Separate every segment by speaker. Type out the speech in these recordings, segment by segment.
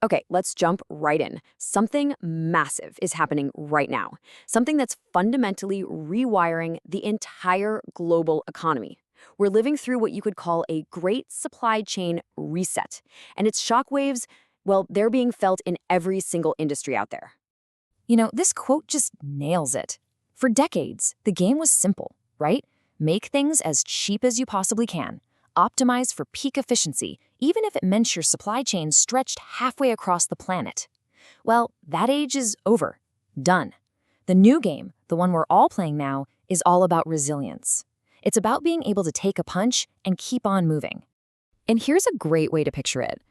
Speaker 1: Okay, let's jump right in. Something massive is happening right now. Something that's fundamentally rewiring the entire global economy. We're living through what you could call a great supply chain reset. And its shockwaves, well, they're being felt in every single industry out there.
Speaker 2: This quote just nails it. For decades, the game was simple, right? Make things as cheap as you possibly can. Optimize for peak efficiency, even if it meant your supply chain stretched halfway across the planet. Well, that age is over. Done. The new game, the one we're all playing now, is all about resilience. It's about being able to take a punch and keep on moving. And here's a great way to picture it.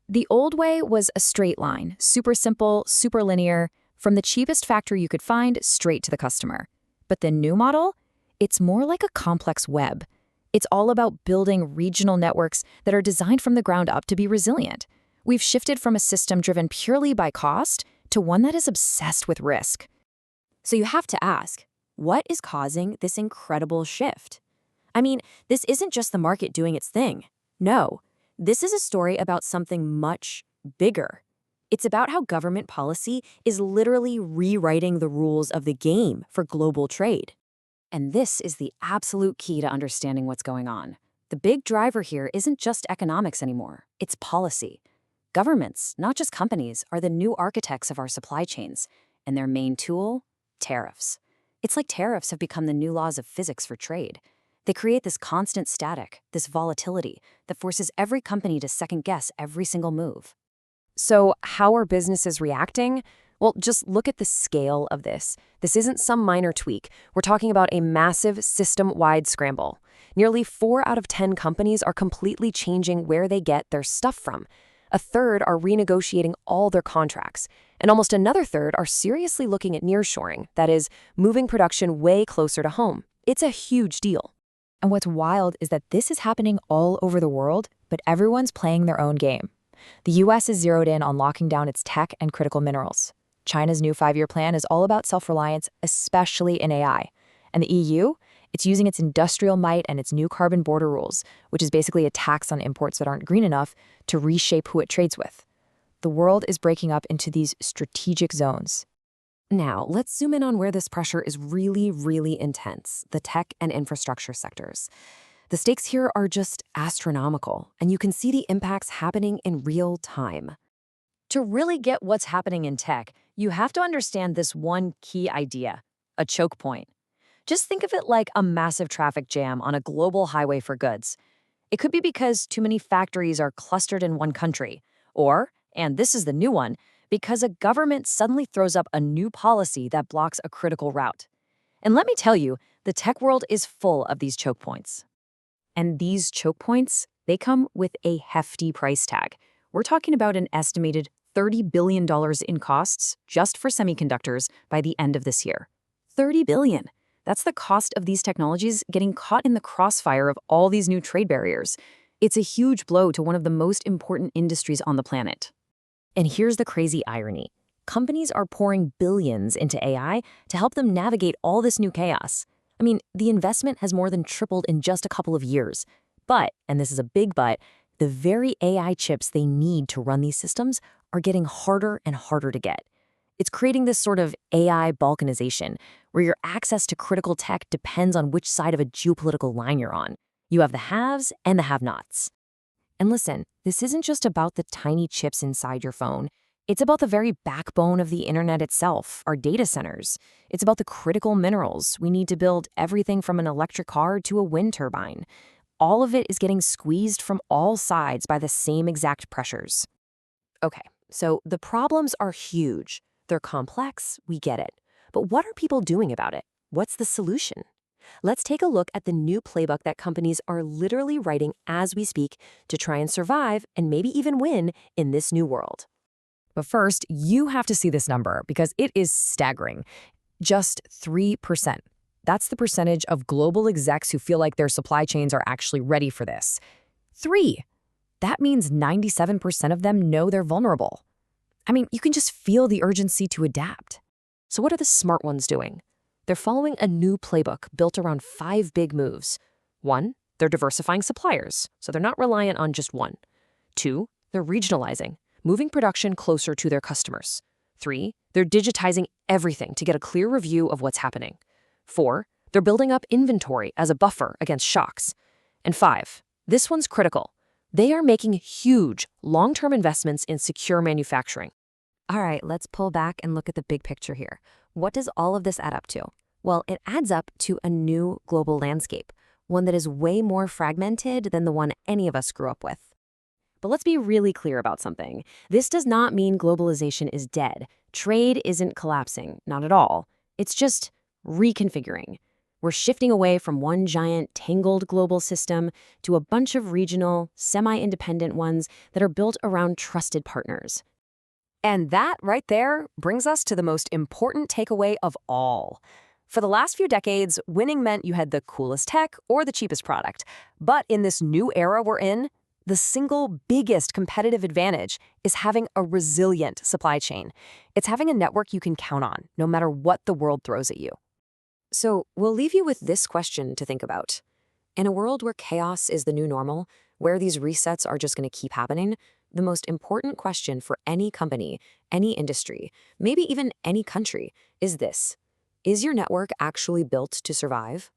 Speaker 2: The old way was a straight line, super simple, super linear, from the cheapest factory you could find straight to the customer. But the new model? It's more like a complex web. It's all about building regional networks that are designed from the ground up to be resilient. We've shifted from a system driven purely by cost to one that is obsessed with risk.
Speaker 1: So you have to ask, what is causing this incredible shift? I mean, this isn't just the market doing its thing. No, this is a story about something much bigger. It's about how government policy is literally rewriting the rules of the game for global trade. And this is the absolute key to understanding what's going on. The big driver here isn't just economics anymore, it's policy. Governments, not just companies, are the new architects of our supply chains, and their main tool? Tariffs. It's like tariffs have become the new laws of physics for trade. They create this constant static, this volatility, that forces every company to second-guess every single move.
Speaker 2: So, how are businesses reacting? Well, just look at the scale of this. This isn't some minor tweak. We're talking about a massive system-wide scramble. Nearly 4 out of 10 companies are completely changing where they get their stuff from. A third are renegotiating all their contracts. And almost another third are seriously looking at nearshoring, that is, moving production way closer to home. It's a huge deal. And what's wild is that this is happening all over the world, but everyone's playing their own game. The US is zeroed in on locking down its tech and critical minerals. China's new 5-year plan is all about self-reliance, especially in AI. And the EU? It's using its industrial might and its new carbon border rules, which is basically a tax on imports that aren't green enough, to reshape who it trades with. The world is breaking up into these strategic zones.
Speaker 1: Now, let's zoom in on where this pressure is really, really intense, the tech and infrastructure sectors. The stakes here are just astronomical, and you can see the impacts happening in real time. To really get what's happening in tech, you have to understand this one key idea, a choke point. Just think of it like a massive traffic jam on a global highway for goods. It could be because too many factories are clustered in one country, or, and this is the new one, because a government suddenly throws up a new policy that blocks a critical route. And let me tell you, the tech world is full of these choke points. And these choke points, they come with a hefty price tag. We're talking about an estimated $30 billion in costs just for semiconductors by the end of this year. $30 billion. That's the cost of these technologies getting caught in the crossfire of all these new trade barriers. It's a huge blow to one of the most important industries on the planet. And here's the crazy irony. Companies are pouring billions into AI to help them navigate all this new chaos. I mean, the investment has more than tripled in just a couple of years. But, and this is a big but, the very AI chips they need to run these systems are getting harder and harder to get. It's creating this sort of AI balkanization, where your access to critical tech depends on which side of a geopolitical line you're on. You have the haves and the have-nots. And listen, this isn't just about the tiny chips inside your phone. It's about the very backbone of the internet itself, our data centers. It's about the critical minerals we need to build everything from an electric car to a wind turbine. All of it is getting squeezed from all sides by the same exact pressures. Okay, so the problems are huge. They're complex, we get it. But what are people doing about it? What's the solution? Let's take a look at the new playbook that companies are literally writing as we speak to try and survive and maybe even win in this new world.
Speaker 2: But first, you have to see this number because it is staggering. Just 3%. That's the percentage of global execs who feel like their supply chains are actually ready for this. 3. That means 97% of them know they're vulnerable. I mean, you can just feel the urgency to adapt.
Speaker 1: So what are the smart ones doing? They're following a new playbook built around 5 big moves. 1, they're diversifying suppliers, so they're not reliant on just one. 2, they're regionalizing,
Speaker 2: moving production closer to their customers. 3, they're digitizing everything to get a clear review of what's happening. 4, they're building up inventory as a buffer against shocks. And 5, this one's critical. They are making huge, long-term investments in secure manufacturing.
Speaker 1: All right, let's pull back and look at the big picture here. What does all of this add up to? Well, it adds up to a new global landscape, one that is way more fragmented than the one any of us grew up with.
Speaker 2: But let's be really clear about something. This does not mean globalization is dead. Trade isn't collapsing, not at all. It's just reconfiguring. We're shifting away from one giant, tangled global system to a bunch of regional, semi-independent ones that are built around trusted partners. And that right there brings us to the most important takeaway of all. For the last few decades, winning meant you had the coolest tech or the cheapest product. But in this new era we're in, the single biggest competitive advantage is having a resilient supply chain. It's having a network you can count on, no matter what the world throws at you. So we'll leave you with this question to think about. In a world where chaos is the new normal, where these resets are just going to keep happening, the most important question for any company, any industry, maybe even any country, is this: is your network actually built to survive?